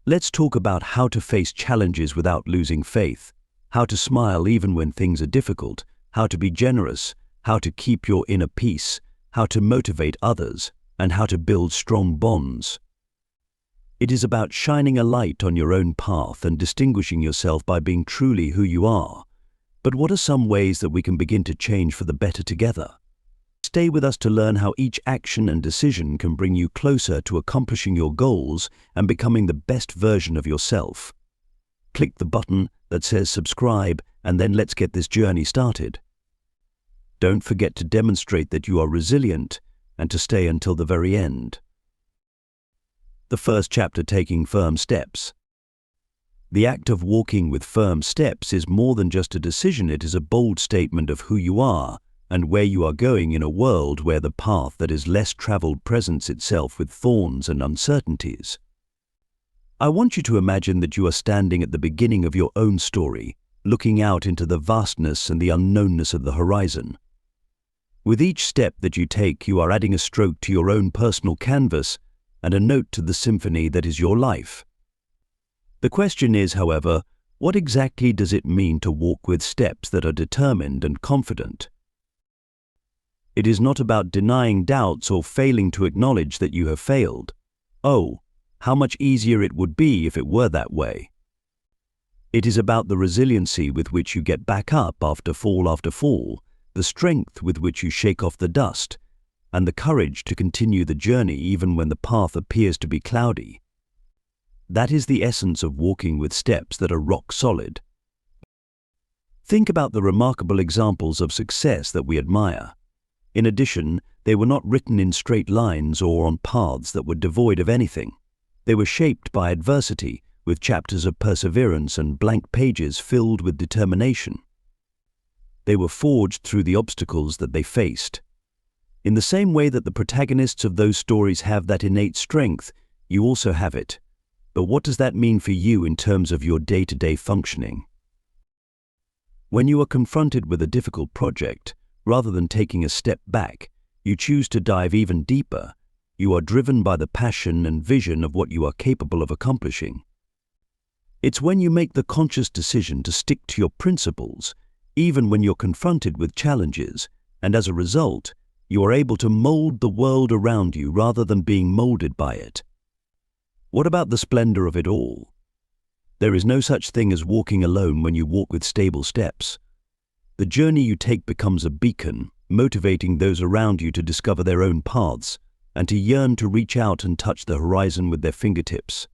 Let's talk about how to face challenges without losing faith, how to smile even when things are difficult, how to be generous, how to keep your inner peace, how to motivate others, and how to build strong bonds. It is about shining a light on your own path and distinguishing yourself by being truly who you are. But what are some ways that we can begin to change for the better together? Stay with us to learn how each action and decision can bring you closer to accomplishing your goals and becoming the best version of yourself. Click the button that says subscribe, and then let's get this journey started. Don't forget to demonstrate that you are resilient and to stay until the very end. The first chapter, taking firm steps. The act of walking with firm steps is more than just a decision. It is a bold statement of who you are and where you are going in a world where the path that is less traveled presents itself with thorns and uncertainties. I want you to imagine that you are standing at the beginning of your own story, looking out into the vastness and the unknownness of the horizon. With each step that you take, you are adding a stroke to your own personal canvas and a note to the symphony that is your life. The question is, however, what exactly does it mean to walk with steps that are determined and confident? It is not about denying doubts or failing to acknowledge that you have failed. Oh, how much easier it would be if it were that way. It is about the resiliency with which you get back up after fall, the strength with which you shake off the dust, and the courage to continue the journey even when the path appears to be cloudy. That is the essence of walking with steps that are rock solid. Think about the remarkable examples of success that we admire. In addition, they were not written in straight lines or on paths that were devoid of anything. They were shaped by adversity, with chapters of perseverance and blank pages filled with determination. They were forged through the obstacles that they faced. In the same way that the protagonists of those stories have that innate strength, you also have it. But what does that mean for you in terms of your day-to-day functioning? When you are confronted with a difficult project, rather than taking a step back, you choose to dive even deeper. You are driven by the passion and vision of what you are capable of accomplishing. It's when you make the conscious decision to stick to your principles, even when you're confronted with challenges, and as a result, you are able to mold the world around you rather than being molded by it. What about the splendor of it all? There is no such thing as walking alone when you walk with stable steps. The journey you take becomes a beacon, motivating those around you to discover their own paths and to yearn to reach out and touch the horizon with their fingertips.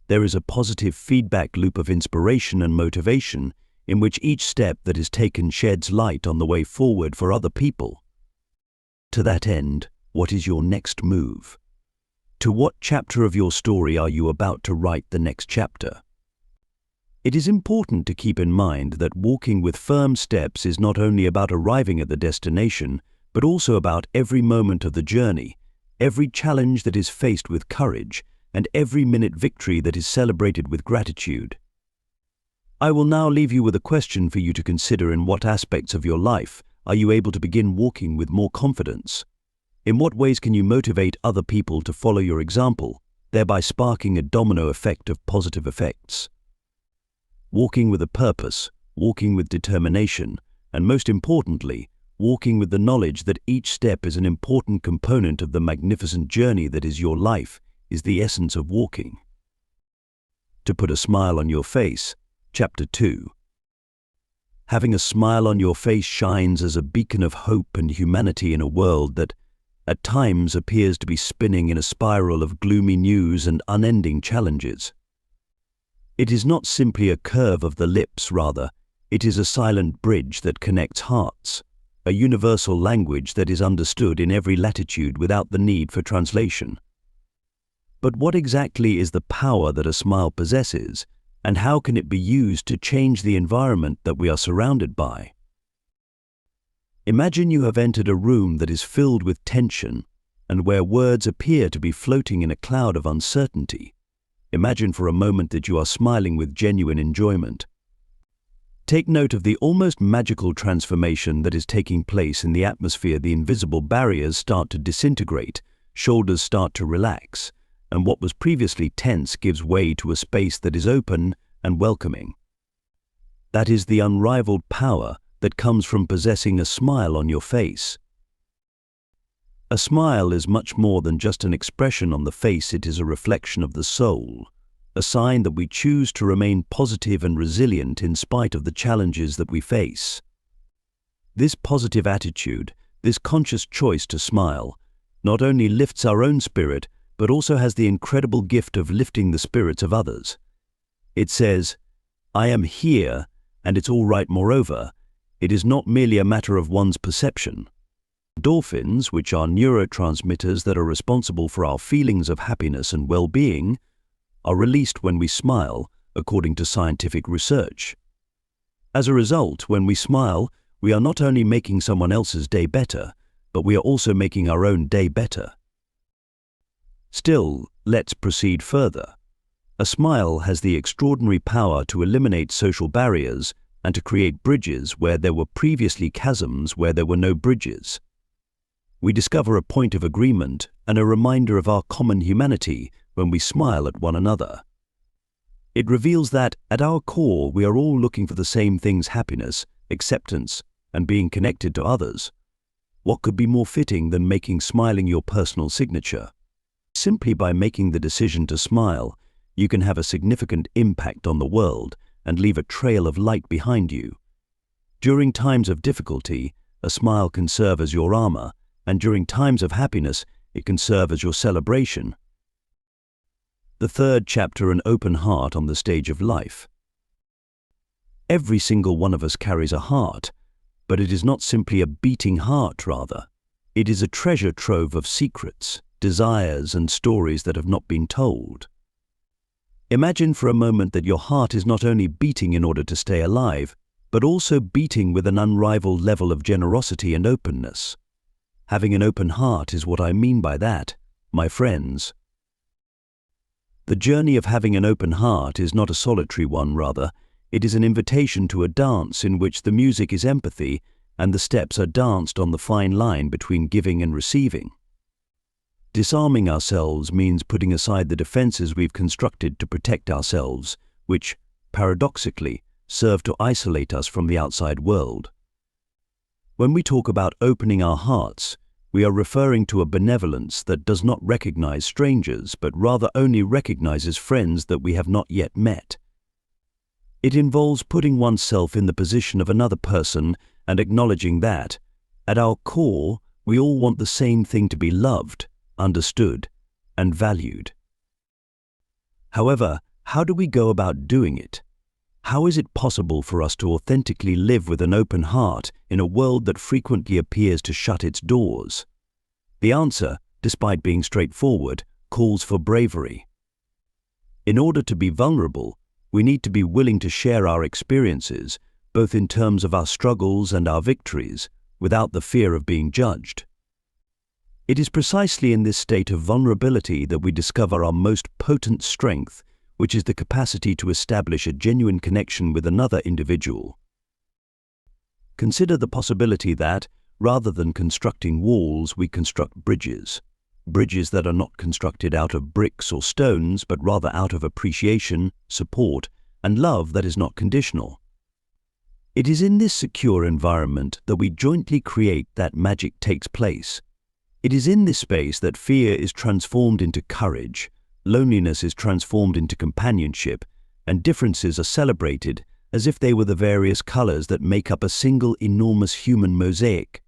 There is a positive feedback loop of inspiration and motivation in which each step that is taken sheds light on the way forward for other people. To that end, what is your next move? To what chapter of your story are you about to write the next chapter? It is important to keep in mind that walking with firm steps is not only about arriving at the destination, but also about every moment of the journey, every challenge that is faced with courage, and every minute victory that is celebrated with gratitude. I will now leave you with a question for you to consider. In what aspects of your life are you able to begin walking with more confidence? In what ways can you motivate other people to follow your example, thereby sparking a domino effect of positive effects? Walking with a purpose, walking with determination, and most importantly, walking with the knowledge that each step is an important component of the magnificent journey that is your life, is the essence of walking. To put a smile on your face, Chapter 2. Having a smile on your face shines as a beacon of hope and humanity in a world that, at times, appears to be spinning in a spiral of gloomy news and unending challenges. It is not simply a curve of the lips, rather, it is a silent bridge that connects hearts, a universal language that is understood in every latitude without the need for translation. But what exactly is the power that a smile possesses, and how can it be used to change the environment that we are surrounded by? Imagine you have entered a room that is filled with tension and where words appear to be floating in a cloud of uncertainty. Imagine for a moment that you are smiling with genuine enjoyment. Take note of the almost magical transformation that is taking place in the atmosphere. The invisible barriers start to disintegrate, shoulders start to relax, and what was previously tense gives way to a space that is open and welcoming. That is the unrivaled power that comes from possessing a smile on your face. A smile is much more than just an expression on the face. It is a reflection of the soul, a sign that we choose to remain positive and resilient in spite of the challenges that we face. This positive attitude, this conscious choice to smile, not only lifts our own spirit, but also has the incredible gift of lifting the spirits of others. It says, "I am here, and it's all right." Moreover, it is not merely a matter of one's perception. Endorphins, which are neurotransmitters that are responsible for our feelings of happiness and well-being, are released when we smile, according to scientific research. As a result, when we smile, we are not only making someone else's day better, but we are also making our own day better. Still, let's proceed further. A smile has the extraordinary power to eliminate social barriers and to create bridges where there were previously chasms where there were no bridges. We discover a point of agreement and a reminder of our common humanity when we smile at one another. It reveals that, at our core, we are all looking for the same things: happiness, acceptance, and being connected to others. What could be more fitting than making smiling your personal signature? Simply by making the decision to smile, you can have a significant impact on the world and leave a trail of light behind you. During times of difficulty, a smile can serve as your armor, and during times of happiness, it can serve as your celebration. The third chapter: an open heart on the stage of life. Every single one of us carries a heart, but it is not simply a beating heart, rather. It is a treasure trove of secrets, desires, and stories that have not been told. Imagine for a moment that your heart is not only beating in order to stay alive, but also beating with an unrivaled level of generosity and openness. Having an open heart is what I mean by that, my friends. The journey of having an open heart is not a solitary one, rather, it is an invitation to a dance in which the music is empathy and the steps are danced on the fine line between giving and receiving. Disarming ourselves means putting aside the defenses we've constructed to protect ourselves, which, paradoxically, serve to isolate us from the outside world. When we talk about opening our hearts, we are referring to a benevolence that does not recognize strangers, but rather only recognizes friends that we have not yet met. It involves putting oneself in the position of another person and acknowledging that, at our core, we all want the same thing: to be loved, understood, and valued. However, how do we go about doing it? How is it possible for us to authentically live with an open heart in a world that frequently appears to shut its doors? The answer, despite being straightforward, calls for bravery. In order to be vulnerable, we need to be willing to share our experiences, both in terms of our struggles and our victories, without the fear of being judged. It is precisely in this state of vulnerability that we discover our most potent strength, which is the capacity to establish a genuine connection with another individual. Consider the possibility that, rather than constructing walls, we construct bridges. Bridges that are not constructed out of bricks or stones, but rather out of appreciation, support, and love that is not conditional. It is in this secure environment that we jointly create that magic takes place. It is in this space that fear is transformed into courage, loneliness is transformed into companionship, and differences are celebrated as if they were the various colors that make up a single enormous human mosaic.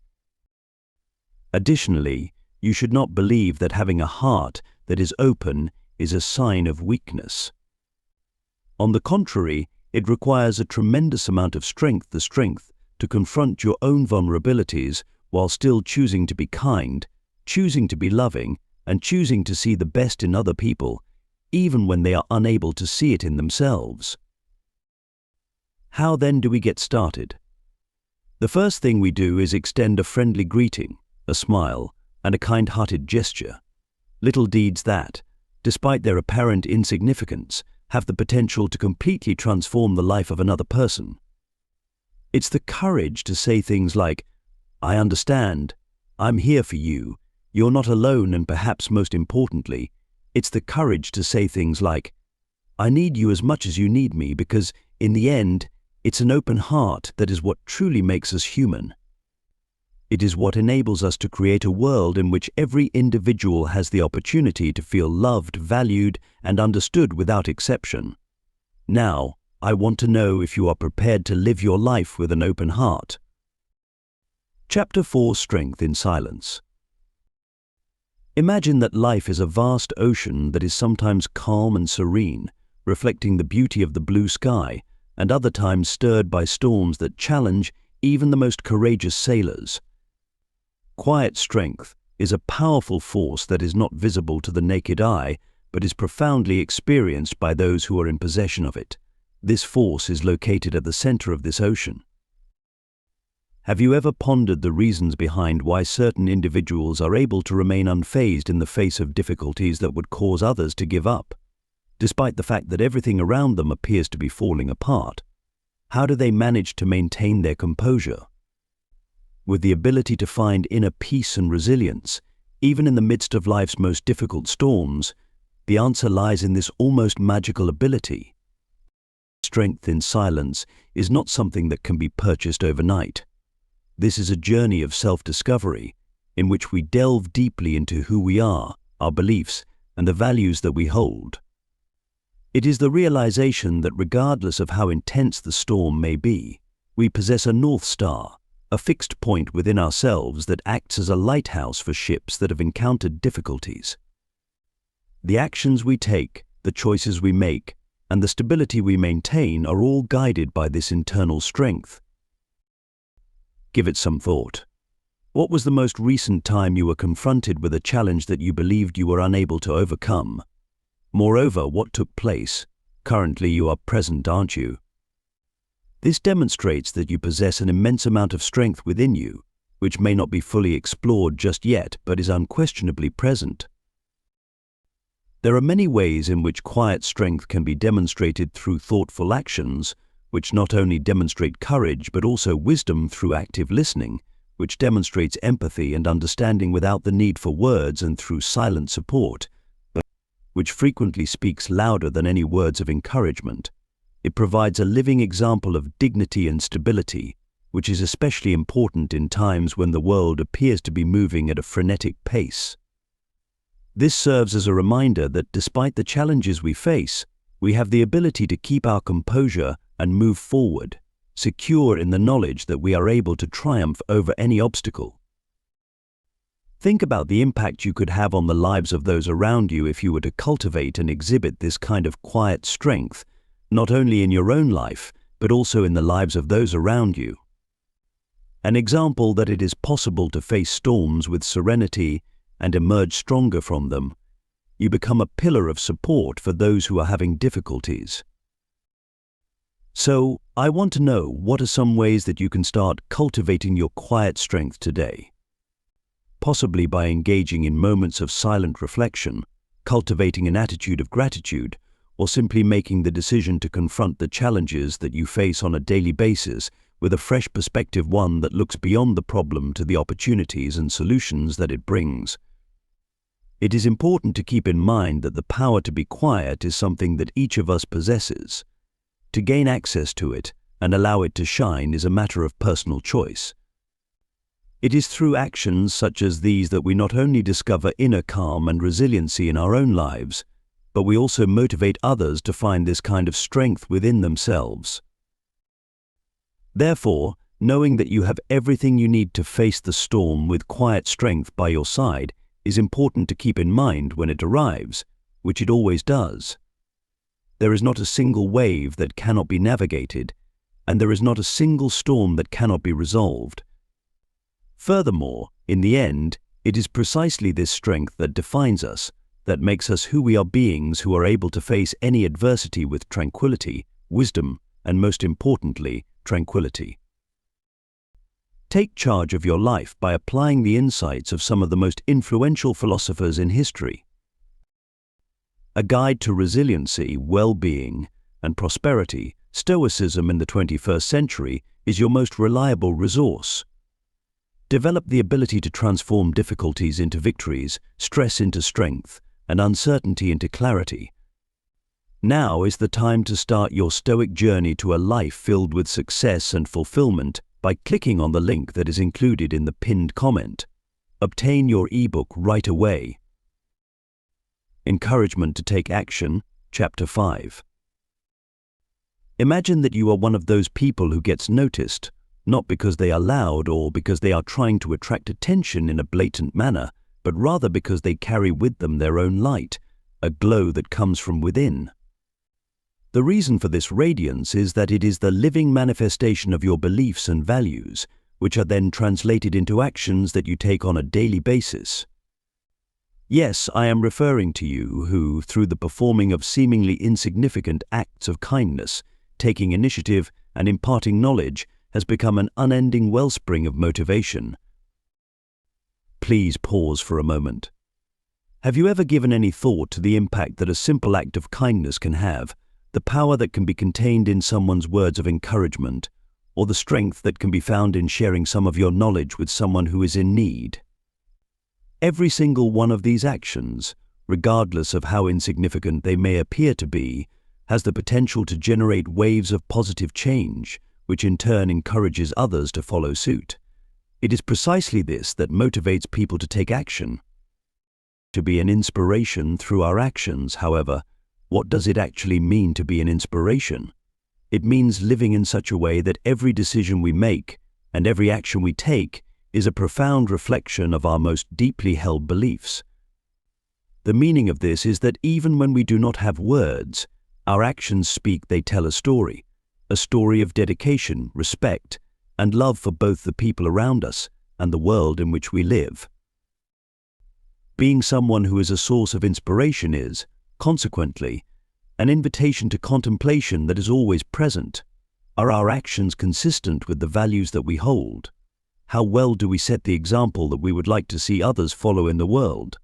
Additionally, you should not believe that having a heart that is open is a sign of weakness. On the contrary, it requires a tremendous amount of strength, the strength to confront your own vulnerabilities while still choosing to be kind, choosing to be loving, and choosing to see the best in other people, even when they are unable to see it in themselves. How then do we get started? The first thing we do is extend a friendly greeting, a smile, and a kind-hearted gesture. Little deeds that, despite their apparent insignificance, have the potential to completely transform the life of another person. It's the courage to say things like, "I understand, I'm here for you, you're not alone," and perhaps most importantly, It's the courage to say things like, "I need you as much as you need me," because, in the end, it's an open heart that is what truly makes us human. It is what enables us to create a world in which every individual has the opportunity to feel loved, valued, and understood without exception. Now, I want to know if you are prepared to live your life with an open heart. Chapter 4: Strength in Silence. Imagine that life is a vast ocean that is sometimes calm and serene, reflecting the beauty of the blue sky, and other times stirred by storms that challenge even the most courageous sailors. Quiet strength is a powerful force that is not visible to the naked eye, but is profoundly experienced by those who are in possession of it. This force is located at the center of this ocean. Have you ever pondered the reasons behind why certain individuals are able to remain unfazed in the face of difficulties that would cause others to give up? Despite the fact that everything around them appears to be falling apart, how do they manage to maintain their composure? With the ability to find inner peace and resilience, even in the midst of life's most difficult storms, the answer lies in this almost magical ability. Strength in silence is not something that can be purchased overnight. This is a journey of self-discovery, in which we delve deeply into who we are, our beliefs, and the values that we hold. It is the realization that regardless of how intense the storm may be, we possess a North Star, a fixed point within ourselves that acts as a lighthouse for ships that have encountered difficulties. The actions we take, the choices we make, and the stability we maintain are all guided by this internal strength. Give it some thought. What was the most recent time you were confronted with a challenge that you believed you were unable to overcome? Moreover, what took place? Currently you are present, aren't you? This demonstrates that you possess an immense amount of strength within you, which may not be fully explored just yet, but is unquestionably present. There are many ways in which quiet strength can be demonstrated through thoughtful actions, which not only demonstrate courage but also wisdom through active listening, which demonstrates empathy and understanding without the need for words, and through silent support, but which frequently speaks louder than any words of encouragement. It provides a living example of dignity and stability, which is especially important in times when the world appears to be moving at a frenetic pace. This serves as a reminder that despite the challenges we face, we have the ability to keep our composure and move forward, secure in the knowledge that we are able to triumph over any obstacle. Think about the impact you could have on the lives of those around you if you were to cultivate and exhibit this kind of quiet strength, not only in your own life, but also in the lives of those around you. An example that it is possible to face storms with serenity and emerge stronger from them. You become a pillar of support for those who are having difficulties. So, I want to know, what are some ways that you can start cultivating your quiet strength today? Possibly by engaging in moments of silent reflection, cultivating an attitude of gratitude, or simply making the decision to confront the challenges that you face on a daily basis with a fresh perspective, one that looks beyond the problem to the opportunities and solutions that it brings. It is important to keep in mind that the power to be quiet is something that each of us possesses. To gain access to it and allow it to shine is a matter of personal choice. It is through actions such as these that we not only discover inner calm and resiliency in our own lives, but we also motivate others to find this kind of strength within themselves. Therefore, knowing that you have everything you need to face the storm with quiet strength by your side is important to keep in mind when it arrives, which it always does. There is not a single wave that cannot be navigated, and there is not a single storm that cannot be resolved. Furthermore, in the end, it is precisely this strength that defines us, that makes us who we are, beings who are able to face any adversity with tranquility, wisdom, and most importantly, tranquility. Take charge of your life by applying the insights of some of the most influential philosophers in history. A guide to resiliency, well-being, and prosperity, Stoicism in the 21st century is your most reliable resource. Develop the ability to transform difficulties into victories, stress into strength, and uncertainty into clarity. Now is the time to start your Stoic journey to a life filled with success and fulfillment by clicking on the link that is included in the pinned comment. Obtain your ebook right away. Encouragement to take action, Chapter 5. Imagine that you are one of those people who gets noticed, not because they are loud or because they are trying to attract attention in a blatant manner, but rather because they carry with them their own light, a glow that comes from within. The reason for this radiance is that it is the living manifestation of your beliefs and values, which are then translated into actions that you take on a daily basis. Yes, I am referring to you who, through the performing of seemingly insignificant acts of kindness, taking initiative and imparting knowledge, has become an unending wellspring of motivation. Please pause for a moment. Have you ever given any thought to the impact that a simple act of kindness can have, the power that can be contained in someone's words of encouragement, or the strength that can be found in sharing some of your knowledge with someone who is in need? Every single one of these actions, regardless of how insignificant they may appear to be, has the potential to generate waves of positive change, which in turn encourages others to follow suit. It is precisely this that motivates people to take action. To be an inspiration through our actions, however, what does it actually mean to be an inspiration? It means living in such a way that every decision we make and every action we take is a profound reflection of our most deeply held beliefs. The meaning of this is that even when we do not have words, our actions speak. They tell a story of dedication, respect, and love for both the people around us and the world in which we live. Being someone who is a source of inspiration is, consequently, an invitation to contemplation that is always present. Are our actions consistent with the values that we hold? How well do we set the example that we would like to see others follow in the world?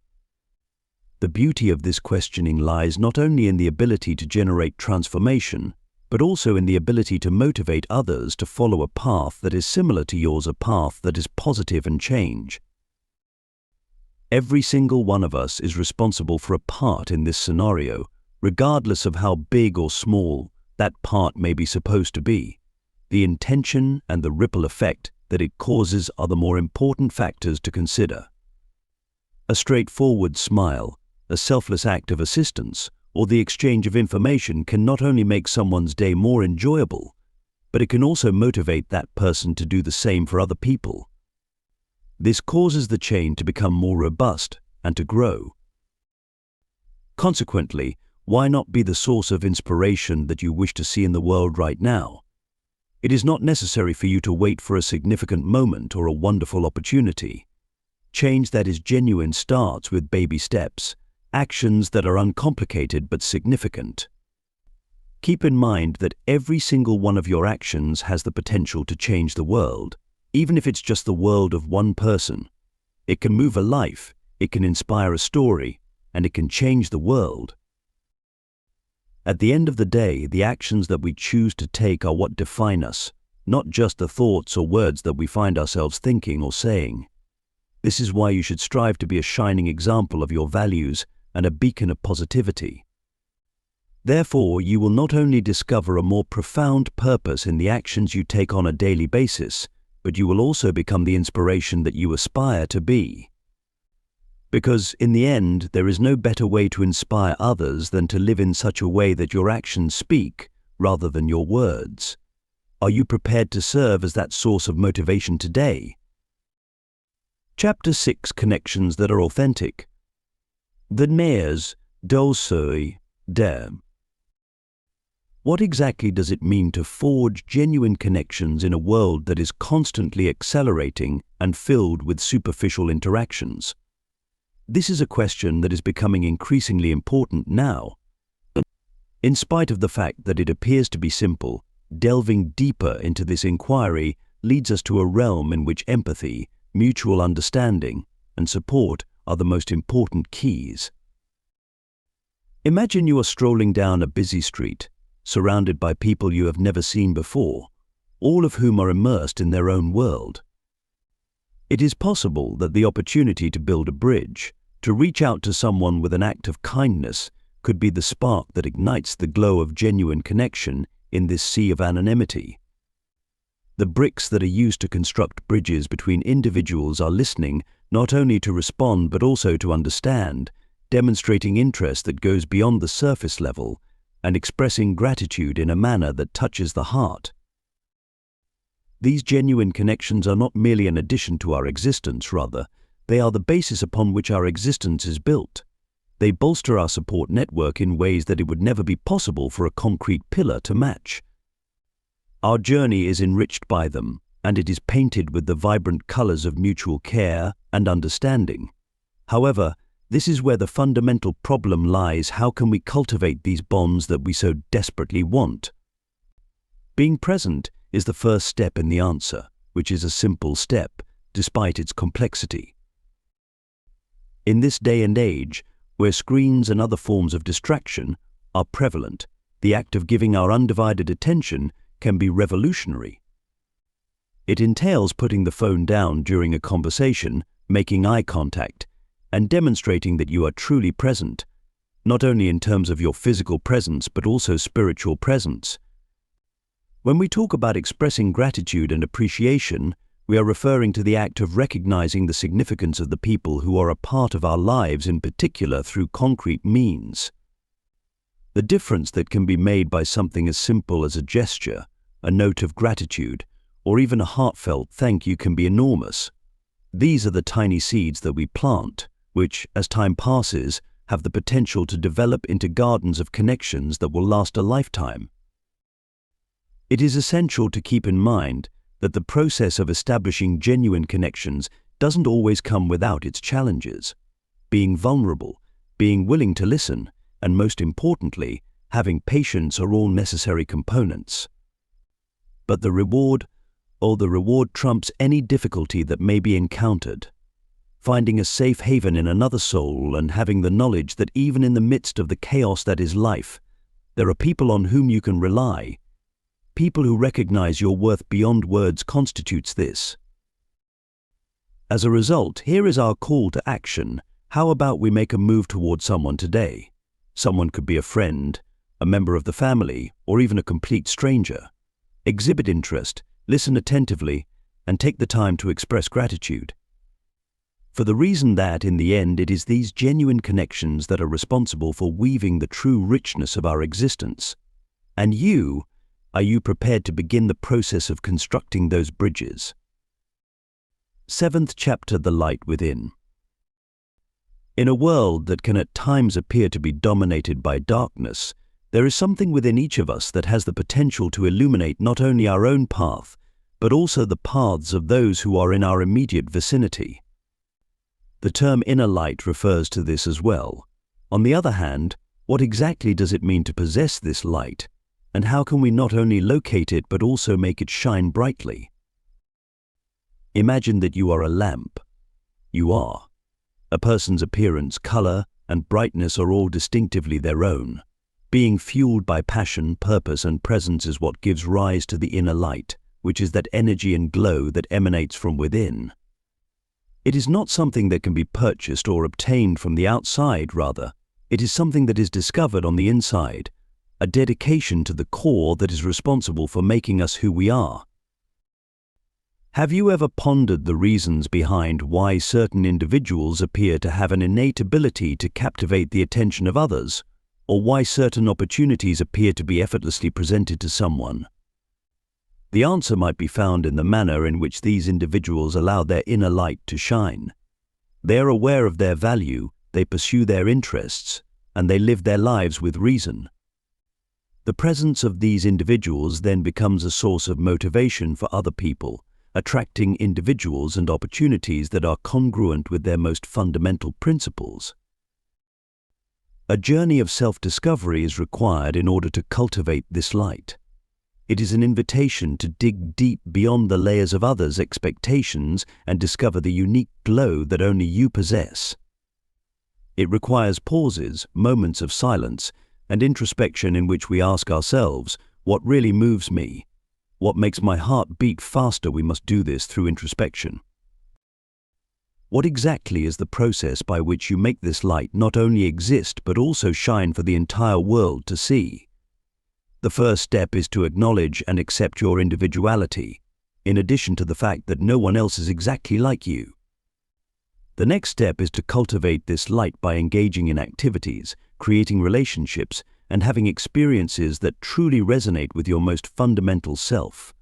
The beauty of this questioning lies not only in the ability to generate transformation, but also in the ability to motivate others to follow a path that is similar to yours, a path that is positive and change. Every single one of us is responsible for a part in this scenario, regardless of how big or small that part may be supposed to be. The intention and the ripple effect that it causes are the more important factors to consider. A straightforward smile, a selfless act of assistance, or the exchange of information can not only make someone's day more enjoyable, but it can also motivate that person to do the same for other people. This causes the chain to become more robust and to grow. Consequently, why not be the source of inspiration that you wish to see in the world right now? It is not necessary for you to wait for a significant moment or a wonderful opportunity. Change that is genuine starts with baby steps, actions that are uncomplicated but significant. Keep in mind that every single one of your actions has the potential to change the world, even if it's just the world of one person. It can move a life, it can inspire a story, and it can change the world. At the end of the day, the actions that we choose to take are what define us, not just the thoughts or words that we find ourselves thinking or saying. This is why you should strive to be a shining example of your values and a beacon of positivity. Therefore, you will not only discover a more profound purpose in the actions you take on a daily basis, but you will also become the inspiration that you aspire to be. Because, in the end, there is no better way to inspire others than to live in such a way that your actions speak rather than your words. Are you prepared to serve as that source of motivation today? Chapter 6: Connections that are authentic. The Neers Dolsoi Dem. What exactly does it mean to forge genuine connections in a world that is constantly accelerating and filled with superficial interactions? This is a question that is becoming increasingly important now. In spite of the fact that it appears to be simple, delving deeper into this inquiry leads us to a realm in which empathy, mutual understanding, and support are the most important keys. Imagine you are strolling down a busy street, surrounded by people you have never seen before, all of whom are immersed in their own world. It is possible that the opportunity to build a bridge, To reach out to someone with an act of kindness could be the spark that ignites the glow of genuine connection in this sea of anonymity. The bricks that are used to construct bridges between individuals are listening not only to respond but also to understand, demonstrating interest that goes beyond the surface level, and expressing gratitude in a manner that touches the heart. These genuine connections are not merely an addition to our existence, rather, they are the basis upon which our existence is built. They bolster our support network in ways that it would never be possible for a concrete pillar to match. Our journey is enriched by them, and it is painted with the vibrant colors of mutual care and understanding. However, this is where the fundamental problem lies: how can we cultivate these bonds that we so desperately want? Being present is the first step in the answer, which is a simple step, despite its complexity. In this day and age, where screens and other forms of distraction are prevalent, the act of giving our undivided attention can be revolutionary. It entails putting the phone down during a conversation, making eye contact, and demonstrating that you are truly present, not only in terms of your physical presence but also spiritual presence. When we talk about expressing gratitude and appreciation, we are referring to the act of recognizing the significance of the people who are a part of our lives, in particular through concrete means. The difference that can be made by something as simple as a gesture, a note of gratitude, or even a heartfelt thank you can be enormous. These are the tiny seeds that we plant, which, as time passes, have the potential to develop into gardens of connections that will last a lifetime. It is essential to keep in mind that the process of establishing genuine connections doesn't always come without its challenges. Being vulnerable, being willing to listen, and most importantly, having patience are all necessary components. But the reward trumps any difficulty that may be encountered. Finding a safe haven in another soul and having the knowledge that even in the midst of the chaos that is life, there are people on whom you can rely. People who recognize your worth beyond words constitutes this. As a result, here is our call to action. How about we make a move towards someone today? Someone could be a friend, a member of the family, or even a complete stranger. Exhibit interest, listen attentively, and take the time to express gratitude. For the reason that, in the end, it is these genuine connections that are responsible for weaving the true richness of our existence. And are you prepared to begin the process of constructing those bridges? 7th chapter, The Light Within. In a world that can at times appear to be dominated by darkness, there is something within each of us that has the potential to illuminate not only our own path, but also the paths of those who are in our immediate vicinity. The term inner light refers to this as well. On the other hand, what exactly does it mean to possess this light? And how can we not only locate it but also make it shine brightly? Imagine that you are a lamp. You are. A person's appearance, color, and brightness are all distinctively their own. Being fueled by passion, purpose, and presence is what gives rise to the inner light, which is that energy and glow that emanates from within. It is not something that can be purchased or obtained from the outside, rather. It is something that is discovered on the inside, a dedication to the core that is responsible for making us who we are. Have you ever pondered the reasons behind why certain individuals appear to have an innate ability to captivate the attention of others, or why certain opportunities appear to be effortlessly presented to someone? The answer might be found in the manner in which these individuals allow their inner light to shine. They are aware of their value, they pursue their interests, and they live their lives with reason. The presence of these individuals then becomes a source of motivation for other people, attracting individuals and opportunities that are congruent with their most fundamental principles. A journey of self-discovery is required in order to cultivate this light. It is an invitation to dig deep beyond the layers of others' expectations and discover the unique glow that only you possess. It requires pauses, moments of silence, and introspection in which we ask ourselves, what really moves me? What makes my heart beat faster? We must do this through introspection. What exactly is the process by which you make this light not only exist but also shine for the entire world to see? The first step is to acknowledge and accept your individuality, in addition to the fact that no one else is exactly like you. The next step is to cultivate this light by engaging in activities, creating relationships, and having experiences that truly resonate with your most fundamental self.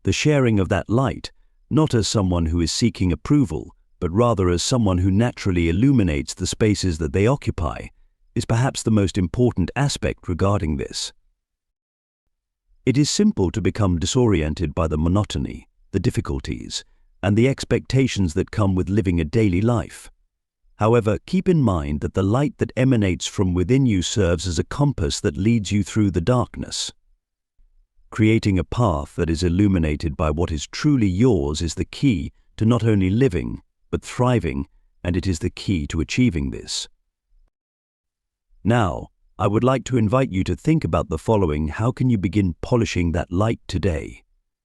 The sharing of that light, not as someone who is seeking approval, but rather as someone who naturally illuminates the spaces that they occupy, is perhaps the most important aspect regarding this. It is simple to become disoriented by the monotony, the difficulties, and the expectations that come with living a daily life. However, keep in mind that the light that emanates from within you serves as a compass that leads you through the darkness. Creating a path that is illuminated by what is truly yours is the key to not only living, but thriving, and it is the key to achieving this. Now, I would like to invite you to think about the following: how can you begin polishing that light today?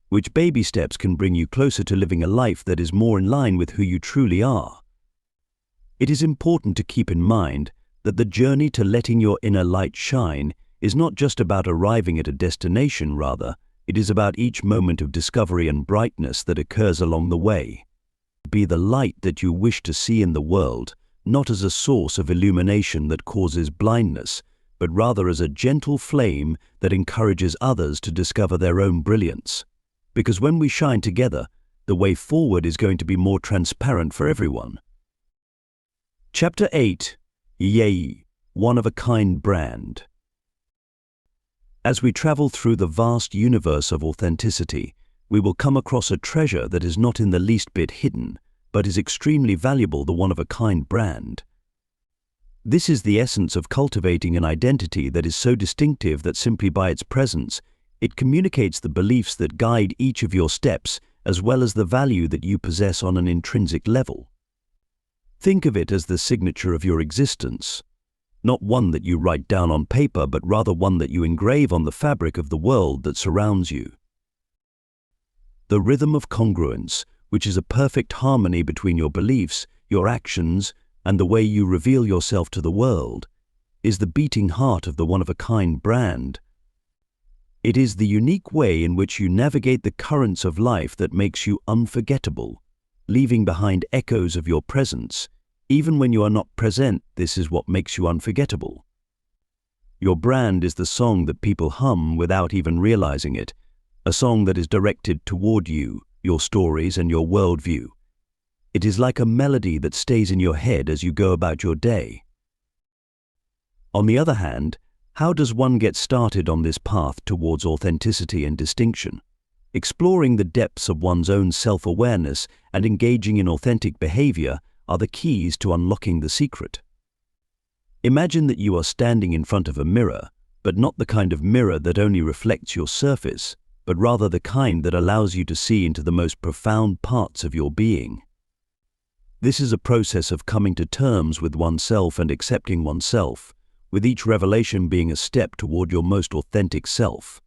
Which baby steps can bring you closer to living a life that is more in line with who you truly are? It is important to keep in mind that the journey to letting your inner light shine is not just about arriving at a destination, rather, it is about each moment of discovery and brightness that occurs along the way. Be the light that you wish to see in the world, not as a source of illumination that causes blindness, but rather as a gentle flame that encourages others to discover their own brilliance. Because when we shine together, the way forward is going to be more transparent for everyone. Chapter 8. Yay, one-of-a-kind brand. As we travel through the vast universe of authenticity, we will come across a treasure that is not in the least bit hidden, but is extremely valuable: the one-of-a-kind brand. This is the essence of cultivating an identity that is so distinctive that simply by its presence, it communicates the beliefs that guide each of your steps, as well as the value that you possess on an intrinsic level. Think of it as the signature of your existence, not one that you write down on paper, but rather one that you engrave on the fabric of the world that surrounds you. The rhythm of congruence, which is a perfect harmony between your beliefs, your actions, and the way you reveal yourself to the world, is the beating heart of the one-of-a-kind brand. It is the unique way in which you navigate the currents of life that makes you unforgettable, leaving behind echoes of your presence. Even when you are not present, this is what makes you unforgettable. Your brand is the song that people hum without even realizing it, a song that is directed toward you, your stories, and your worldview. It is like a melody that stays in your head as you go about your day. On the other hand, how does one get started on this path towards authenticity and distinction? Exploring the depths of one's own self-awareness and engaging in authentic behavior are the keys to unlocking the secret. Imagine that you are standing in front of a mirror, but not the kind of mirror that only reflects your surface, but rather the kind that allows you to see into the most profound parts of your being. This is a process of coming to terms with oneself and accepting oneself, with each revelation being a step toward your most authentic self.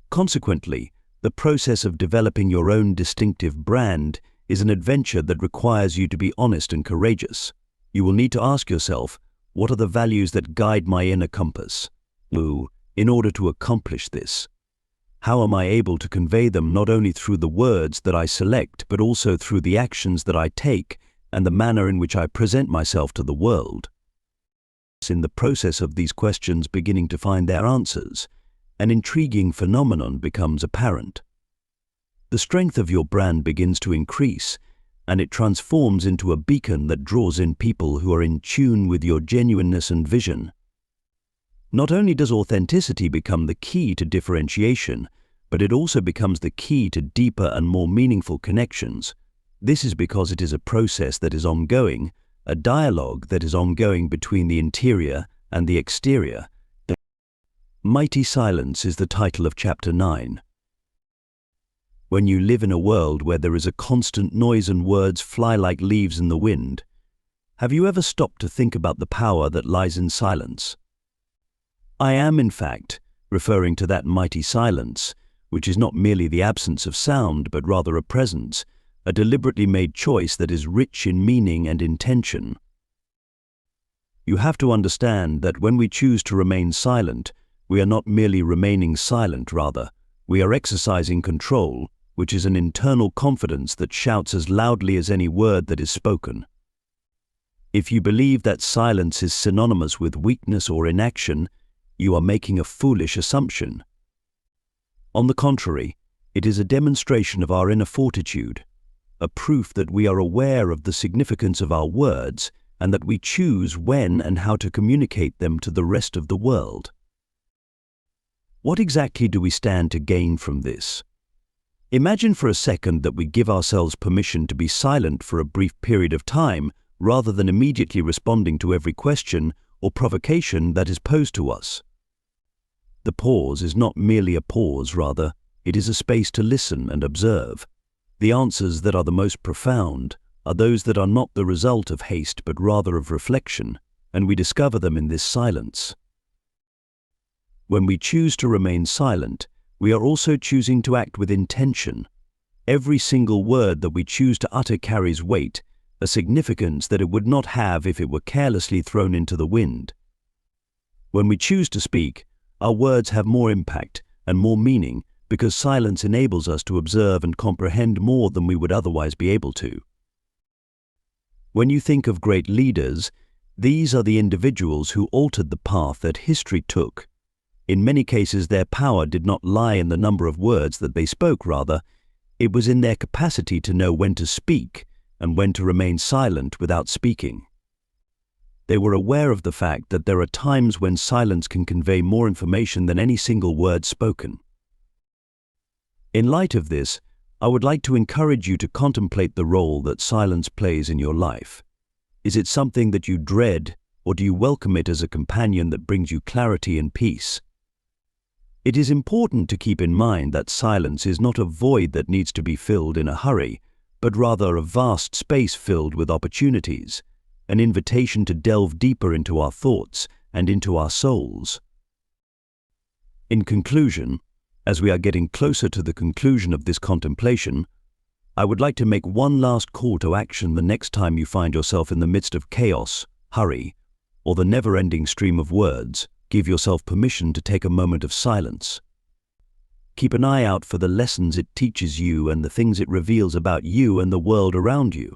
Consequently, the process of developing your own distinctive brand is an adventure that requires you to be honest and courageous. You will need to ask yourself, what are the values that guide my inner compass? In order to accomplish this, how am I able to convey them not only through the words that I select, but also through the actions that I take and the manner in which I present myself to the world? In the process of these questions beginning to find their answers, an intriguing phenomenon becomes apparent. The strength of your brand begins to increase, and it transforms into a beacon that draws in people who are in tune with your genuineness and vision. Not only does authenticity become the key to differentiation, but it also becomes the key to deeper and more meaningful connections. This is because it is a process that is ongoing, a dialogue that is ongoing between the interior and the exterior. Mighty Silence is the title of Chapter 9. When you live in a world where there is a constant noise and words fly like leaves in the wind, have you ever stopped to think about the power that lies in silence? I am, in fact, referring to that mighty silence, which is not merely the absence of sound, but rather a presence, a deliberately made choice that is rich in meaning and intention. You have to understand that when we choose to remain silent, we are not merely remaining silent, rather, we are exercising control, which is an internal confidence that shouts as loudly as any word that is spoken. If you believe that silence is synonymous with weakness or inaction, you are making a foolish assumption. On the contrary, it is a demonstration of our inner fortitude, a proof that we are aware of the significance of our words and that we choose when and how to communicate them to the rest of the world. What exactly do we stand to gain from this? Imagine for a second that we give ourselves permission to be silent for a brief period of time rather than immediately responding to every question or provocation that is posed to us. The pause is not merely a pause, rather, it is a space to listen and observe. The answers that are the most profound are those that are not the result of haste but rather of reflection, and we discover them in this silence. When we choose to remain silent, we are also choosing to act with intention. Every single word that we choose to utter carries weight, a significance that it would not have if it were carelessly thrown into the wind. When we choose to speak, our words have more impact and more meaning because silence enables us to observe and comprehend more than we would otherwise be able to. When you think of great leaders, these are the individuals who altered the path that history took. In many cases, their power did not lie in the number of words that they spoke, rather, it was in their capacity to know when to speak and when to remain silent without speaking. They were aware of the fact that there are times when silence can convey more information than any single word spoken. In light of this, I would like to encourage you to contemplate the role that silence plays in your life. Is it something that you dread, or do you welcome it as a companion that brings you clarity and peace? It is important to keep in mind that silence is not a void that needs to be filled in a hurry, but rather a vast space filled with opportunities, an invitation to delve deeper into our thoughts and into our souls. In conclusion, as we are getting closer to the conclusion of this contemplation, I would like to make one last call to action the next time you find yourself in the midst of chaos, hurry, or the never-ending stream of words. Give yourself permission to take a moment of silence. Keep an eye out for the lessons it teaches you and the things it reveals about you and the world around you.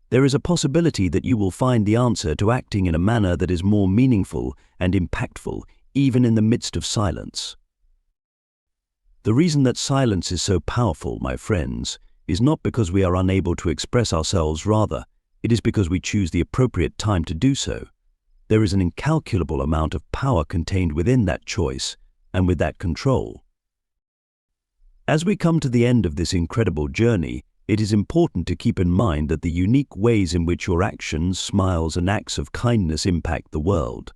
There is a possibility that you will find the answer to acting in a manner that is more meaningful and impactful, even in the midst of silence. The reason that silence is so powerful, my friends, is not because we are unable to express ourselves, rather, it is because we choose the appropriate time to do so. There is an incalculable amount of power contained within that choice and with that control. As we come to the end of this incredible journey, it is important to keep in mind that the unique ways in which your actions, smiles, and acts of kindness impact the world.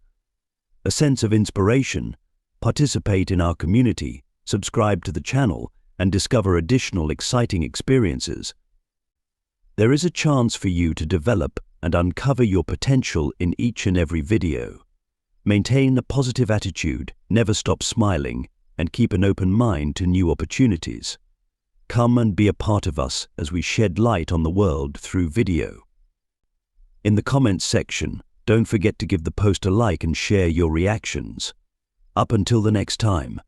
A sense of inspiration, participate in our community, subscribe to the channel, and discover additional exciting experiences. There is a chance for you to develop and uncover your potential in each and every video. Maintain a positive attitude, never stop smiling, and keep an open mind to new opportunities. Come and be a part of us as we shed light on the world through video. In the comments section, don't forget to give the post a like and share your reactions. Up until the next time.